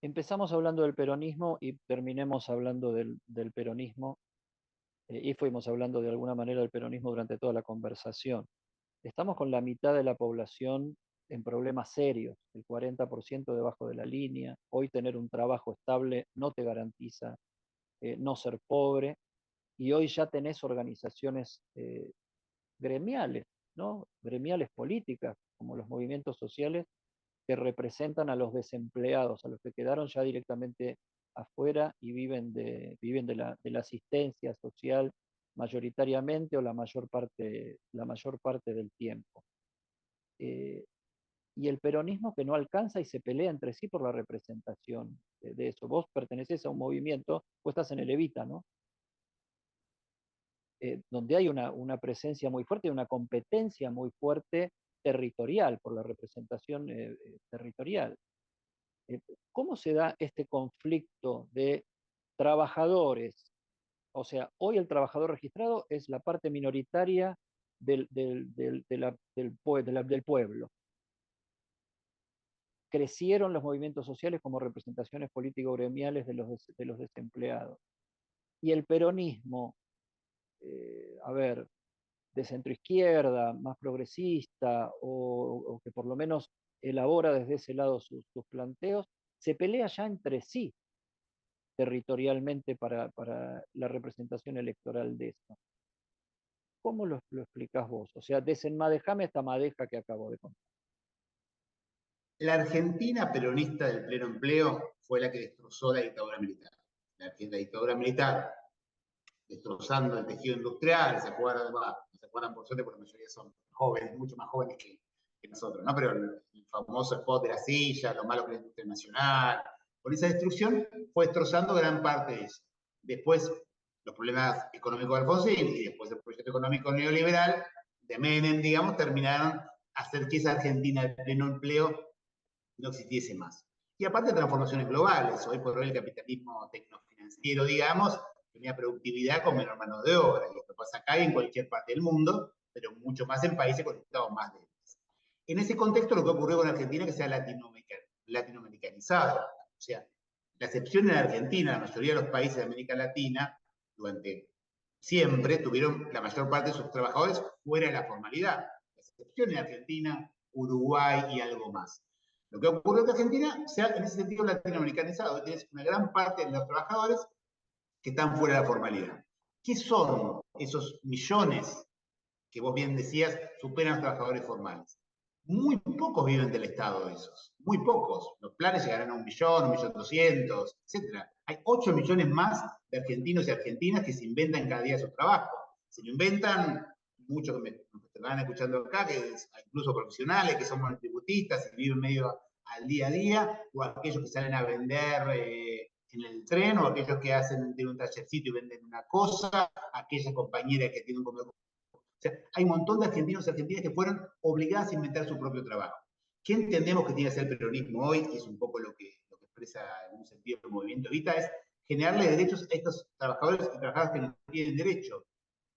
Empezamos hablando del peronismo y terminemos hablando del peronismo y fuimos hablando de alguna manera del peronismo durante toda la conversación. Estamos con la mitad de la población en problemas serios, el 40% debajo de la línea. Hoy tener un trabajo estable no te garantiza no ser pobre, y hoy ya tenés organizaciones gremiales, ¿no? Gremiales políticas, como los movimientos sociales, que representan a los desempleados, a los que quedaron ya directamente afuera y viven de la asistencia social mayoritariamente o la mayor parte del tiempo. Y el peronismo que no alcanza y se pelea entre sí por la representación de eso. Vos pertenecés a un movimiento, vos estás en el Evita, ¿no? Donde hay una presencia muy fuerte y una competencia muy fuerte territorial, por la representación territorial. ¿Cómo se da este conflicto de trabajadores O sea, hoy el trabajador registrado es la parte minoritaria del pueblo. Crecieron los movimientos sociales como representaciones político-gremiales de los desempleados. Y el peronismo, a ver, de centroizquierda, más progresista, o que por lo menos elabora desde ese lado sus planteos, se pelea ya entre sí territorialmente para la representación electoral de esto. ¿Cómo lo explicás vos? O sea, desenmadejame esta madeja que acabo de contar. La Argentina peronista del pleno empleo fue la que destrozó la dictadura militar. La dictadura militar, destrozando el tejido industrial, se acuerdan por suerte, porque la mayoría son jóvenes, mucho más jóvenes que nosotros, ¿no? Pero el famoso spot de la silla, lo malo que es la industria nacional, con esa destrucción fue destrozando gran parte de eso. Después, los problemas económicos de Alfonsín y después el proyecto económico neoliberal de Menem, digamos, terminaron a hacer que esa Argentina de pleno empleo no existiese más. Y aparte de transformaciones globales, hoy por hoy el capitalismo tecnofinanciero, digamos, tenía productividad con menor mano de obra, y esto pasa acá y en cualquier parte del mundo, pero mucho más en países con estados más débiles. En ese contexto, lo que ocurrió con Argentina es que se ha latinoamericanizado. O sea, la excepción en Argentina, la mayoría de los países de América Latina, durante siempre tuvieron la mayor parte de sus trabajadores fuera de la formalidad. La excepción en Argentina, Uruguay y algo más. Lo que ocurrió en Argentina se ha, en ese sentido, latinoamericanizado. Tienes una gran parte de los trabajadores que están fuera de la formalidad. ¿Qué son esos millones que vos bien decías superan a los trabajadores formales? Muy pocos viven del Estado de esos, muy pocos. Los planes llegarán a 1.000.000, 1.200.000, etc. Hay 8 millones más de argentinos y argentinas que se inventan cada día su trabajo. Se lo inventan muchos que me van escuchando acá, que incluso profesionales, que son monotributistas y viven medio al día a día, o aquellos que salen a vender en el tren, o aquellos que tienen un tallercito y venden una cosa, aquella compañera que tiene un comedor. O sea, hay un montón de argentinos y argentinas que fueron obligadas a inventar su propio trabajo. ¿Qué entendemos que tiene que ser el peronismo hoy? Y es un poco lo que expresa en un sentido el movimiento Evita, es generarle derechos a estos trabajadores y trabajadoras que no tienen derecho,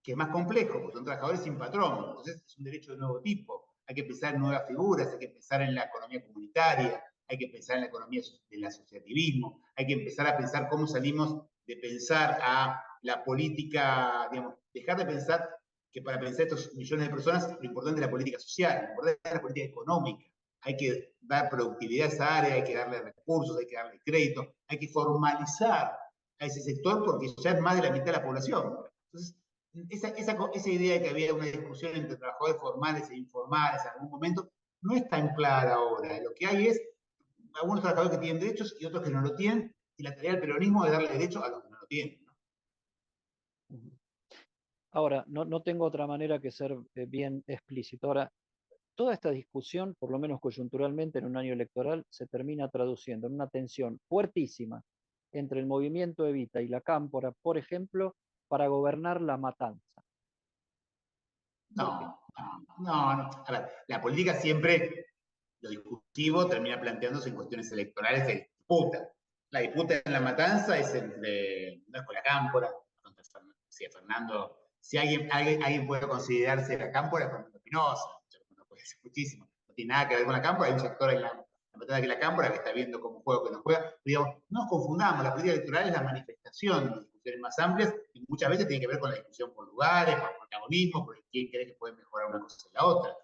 que es más complejo, porque son trabajadores sin patrón, entonces es un derecho de nuevo tipo. Hay que pensar en nuevas figuras, hay que pensar en la economía comunitaria, hay que pensar en la economía del asociativismo, hay que empezar a pensar cómo salimos de pensar a la política, digamos, dejar de pensar que para pensar estos millones de personas lo importante es la política social, lo importante es la política económica. Hay que dar productividad a esa área, hay que darle recursos, hay que darle crédito, hay que formalizar a ese sector porque ya es más de la mitad de la población. Entonces, esa idea de que había una discusión entre trabajadores formales e informales en algún momento no es tan clara ahora. Lo que hay es algunos trabajadores que tienen derechos y otros que no lo tienen, y la tarea del peronismo es darle derechos a los que no lo tienen. Ahora, no tengo otra manera que ser bien explícito. Ahora, toda esta discusión, por lo menos coyunturalmente en un año electoral, se termina traduciendo en una tensión fuertísima entre el movimiento Evita y la Cámpora, por ejemplo, para gobernar La Matanza. No. A ver, la política siempre, lo discutivo termina planteándose en cuestiones electorales de disputa. La disputa en La Matanza es entre, no es con la Cámpora, si Fernando, si alguien puede considerarse la Cámpora, es Fernando Espinosa, no puede ser muchísimo, no tiene nada que ver con la Cámpora, hay un sector en la Matanza que la Cámpora que está viendo cómo juega o que no juega. Digamos, no nos confundamos, la política electoral es la manifestación de discusiones más amplias y muchas veces tiene que ver con la discusión por lugares, por protagonismo, por quién cree que puede mejorar una cosa y la otra.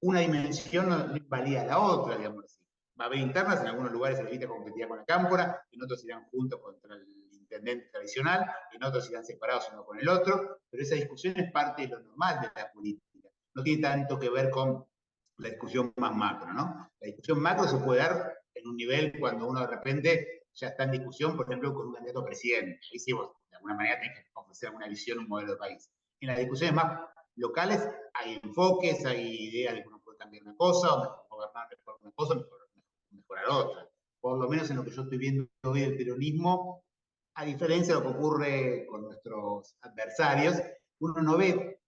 Una dimensión no invalida la otra, digamos así. Va a haber internas, en algunos lugares el Evita competirá con la Cámpora, en otros irán juntos contra el intendente tradicional, en otros irán separados uno con el otro, pero esa discusión es parte de lo normal de la política. No tiene tanto que ver con la discusión más macro, ¿no? La discusión macro se puede dar en un nivel cuando uno de repente ya está en discusión, por ejemplo, con un candidato a presidente. Ahí sí vos, de alguna manera, tenés que ofrecer una visión, un modelo de país. En las discusiones más locales hay enfoques, hay ideas de que uno puede cambiar una cosa, o gobernar mejor una cosa, mejorar otra. Por lo menos en lo que yo estoy viendo hoy del peronismo, a diferencia de lo que ocurre con nuestros adversarios, uno no ve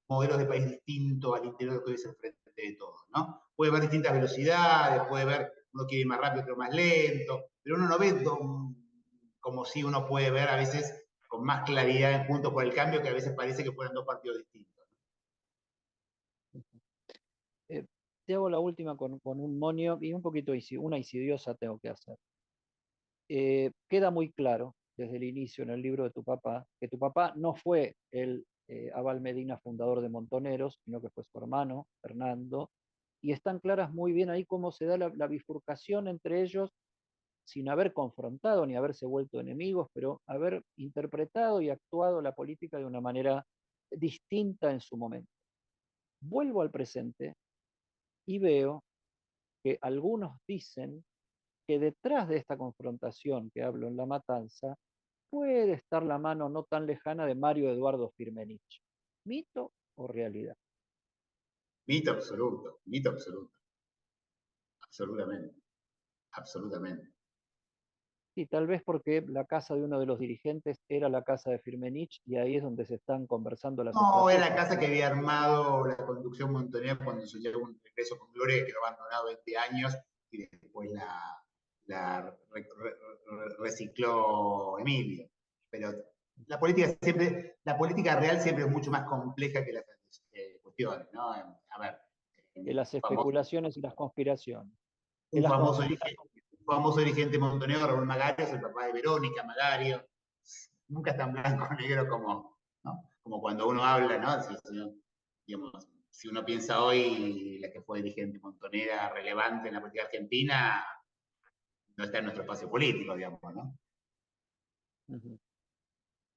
modelos de país distintos al interior de lo que es el frente de todos, ¿no? Puede haber distintas velocidades, puede haber, uno quiere ir más rápido, otro más lento, pero uno no ve como si uno puede ver a veces con más claridad en Juntos por el Cambio, que a veces parece que fueran dos partidos distintos. Eh, Te hago la última con un monio y un poquito una insidiosa tengo que hacer. Queda muy claro desde el inicio en el libro de tu papá que tu papá no fue el Abal Medina fundador de Montoneros, sino que fue su hermano, Fernando, y están claras muy bien ahí cómo se da la bifurcación entre ellos sin haber confrontado ni haberse vuelto enemigos, pero haber interpretado y actuado la política de una manera distinta en su momento. Vuelvo al presente y veo que algunos dicen que detrás de esta confrontación que hablo en La Matanza puede estar la mano no tan lejana de Mario Eduardo Firmenich. ¿Mito o realidad? Mito absoluto, absolutamente, absolutamente. Y tal vez porque la casa de uno de los dirigentes era la casa de Firmenich y ahí es donde se están conversando las No, era la estrategias. casa que había armado la conducción montonera cuando se llevó un regreso con Gloria, que quedó abandonado 20 años, y después recicló Emilio. Pero la política real siempre es mucho más compleja que las cuestiones, ¿no? A ver, De las famoso, especulaciones y las conspiraciones. Que un las famoso, un famoso dirigente montonero, Raúl Magario, es el papá de Verónica Magario. Nunca es tan blanco o negro como, ¿no? Como cuando uno habla, ¿no? Digamos, si uno piensa hoy, la que fue dirigente montonera relevante en la política argentina, no está en nuestro espacio político, digamos, ¿no? Uh-huh.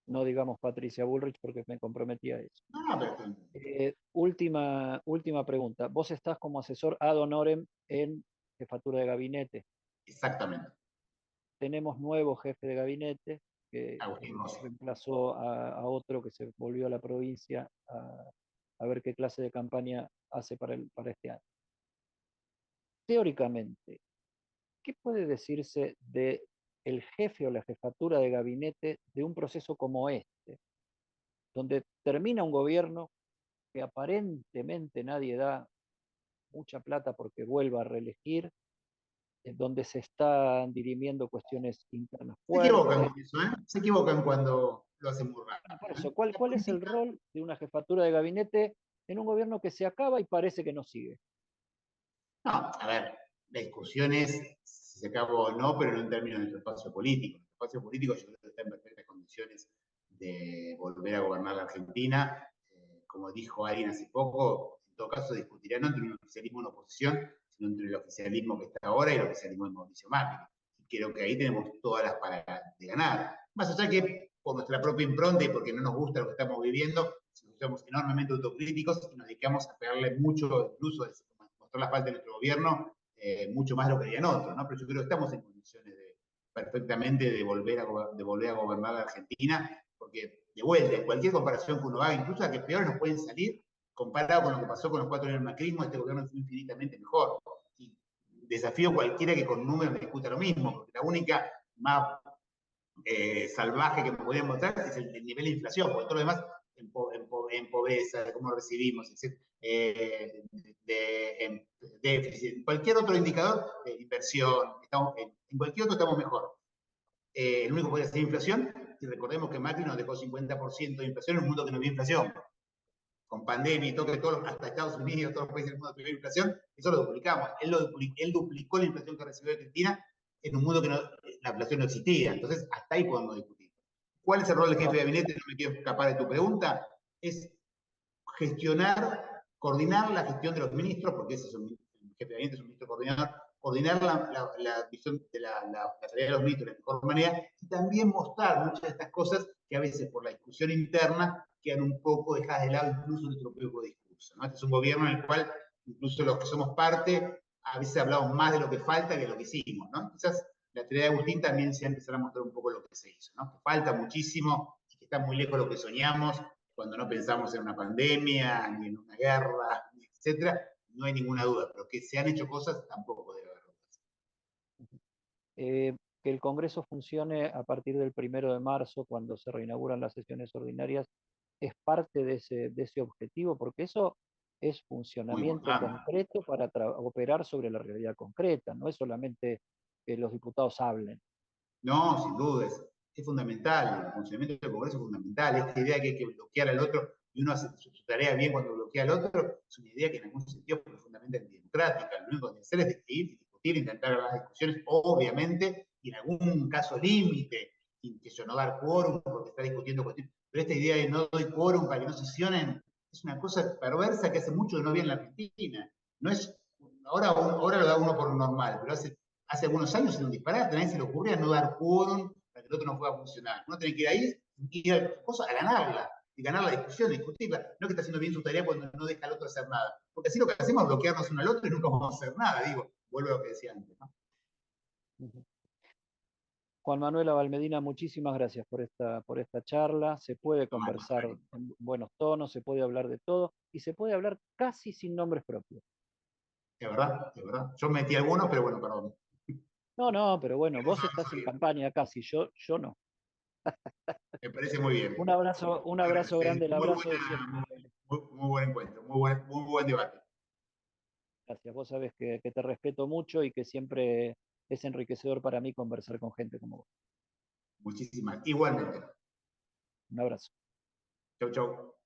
No digamos Patricia Bullrich porque me comprometí a eso. No, pero, Última pregunta. Vos estás como asesor ad honorem en jefatura de gabinete. exactamente. Tenemos nuevo jefe de gabinete que Agustín Rossi. reemplazó a otro que se volvió a la provincia a ver qué clase de campaña hace para este año. Teóricamente, ¿qué puede decirse de el jefe o la jefatura de gabinete de un proceso como este, donde termina un gobierno que aparentemente nadie da mucha plata porque vuelva a reelegir, donde se están dirimiendo cuestiones internas Se equivocan fuertes? con eso, ¿eh? Se equivocan cuando lo hacen muy Bueno, rápido. por ¿Eh? eso, ¿cuál es el rol de una jefatura de gabinete en un gobierno que se acaba y parece que no sigue? No, a ver, la discusión es si se acabó o no, pero no en términos de nuestro espacio político. Nuestro espacio político yo creo que está en perfectas condiciones de volver a gobernar la Argentina. Como dijo alguien hace poco, en todo caso discutirá no entre un oficialismo y una oposición, sino entre el oficialismo que está ahora y el oficialismo de Mauricio Macri. Y creo que ahí tenemos todas las para de ganar. Más allá que por nuestra propia impronta y porque no nos gusta lo que estamos viviendo, somos enormemente autocríticos y nos dedicamos a pegarle mucho, incluso mostrar la falta de nuestro gobierno, mucho más de lo que harían otros, ¿no? Pero yo creo que estamos en condiciones perfectamente de volver a gobernar la Argentina, porque de vuelta, en cualquier comparación que uno haga, incluso las que peores nos pueden salir, comparado con lo que pasó con los 4 años del macrismo, este gobierno fue infinitamente mejor. Y desafío a cualquiera que con números me discuta lo mismo, porque la única más salvaje que me podrían mostrar es el nivel de inflación, porque todo lo demás en pobreza, de cómo recibimos, etc. En déficit, en cualquier otro indicador de inversión, en cualquier otro estamos mejor. El único que puede ser inflación, y recordemos que Macri nos dejó 50% de inflación en un mundo que no había inflación. Con pandemia y todo, que hasta Estados Unidos, todos los países del mundo tuvieron inflación, eso lo duplicamos. Él duplicó la inflación que recibió de Cristina en un mundo que la inflación no existía. Entonces, hasta ahí podemos discutir. ¿Cuál es el rol del jefe de gabinete? No me quiero escapar de tu pregunta. Es gestionar, coordinar la gestión de los ministros, porque ese es el jefe de gabinete, es un ministro coordinador, coordinar la visión de la tarea de los ministros de la mejor manera y también mostrar muchas de estas cosas que a veces por la discusión interna quedan un poco dejadas de lado incluso en nuestro propio discurso, ¿no? Este es un gobierno en el cual incluso los que somos parte a veces hablamos más de lo que falta que de lo que hicimos, ¿no? Quizás la teoría de Agustín también se va a empezar a mostrar un poco lo que se hizo, ¿no? Que falta muchísimo y que está muy lejos de lo que soñamos cuando no pensamos en una pandemia, ni en una guerra, etcétera, no hay ninguna duda, pero que se han hecho cosas tampoco debe haber dudas. Que el Congreso funcione a partir del 1 de marzo, cuando se reinauguran las sesiones ordinarias, es parte de ese objetivo, porque eso es Muy funcionamiento importante. concreto para operar sobre la realidad concreta, no es solamente que los diputados hablen. No, sin dudas. es fundamental, el funcionamiento del Congreso es fundamental. Esta idea de que hay que bloquear al otro y uno hace su tarea bien cuando bloquea al otro, es una idea que en algún sentido es profundamente antidemocrática. Lo único que hay que hacer es ir, discutir, intentar las discusiones, obviamente, y en algún caso límite, que yo no dar quórum porque está discutiendo cuestiones. Pero esta idea de no doy quórum para que no sesionen es una cosa perversa que hace mucho que no viene en la Argentina. No es, ahora lo da uno por normal, pero hace algunos años era un disparate, a nadie se le ocurría no dar quórum para que el otro no pueda funcionar. Uno tiene que ir ahí y ir a ganarla, y ganar la discusión, discutirla. No es que está haciendo bien su tarea cuando no deja al otro hacer nada. Porque así lo que hacemos es bloquearnos uno al otro y nunca vamos a hacer nada, digo, vuelvo a lo que decía antes, ¿no? Juan Manuel Abalmedina, muchísimas gracias por esta charla. Se puede conversar en buenos tonos, se puede hablar de todo y se puede hablar casi sin nombres propios. Es verdad, es verdad. Yo metí algunos, pero bueno, perdón. No, no, pero bueno, vos estás en campaña casi, yo no. Me parece muy bien. Un abrazo grande, el abrazo de siempre. Muy buen encuentro, muy buen debate. Gracias, vos sabés que te respeto mucho y que siempre es enriquecedor para mí conversar con gente como vos. Muchísimas. Igualmente. Un abrazo. Chau, chau.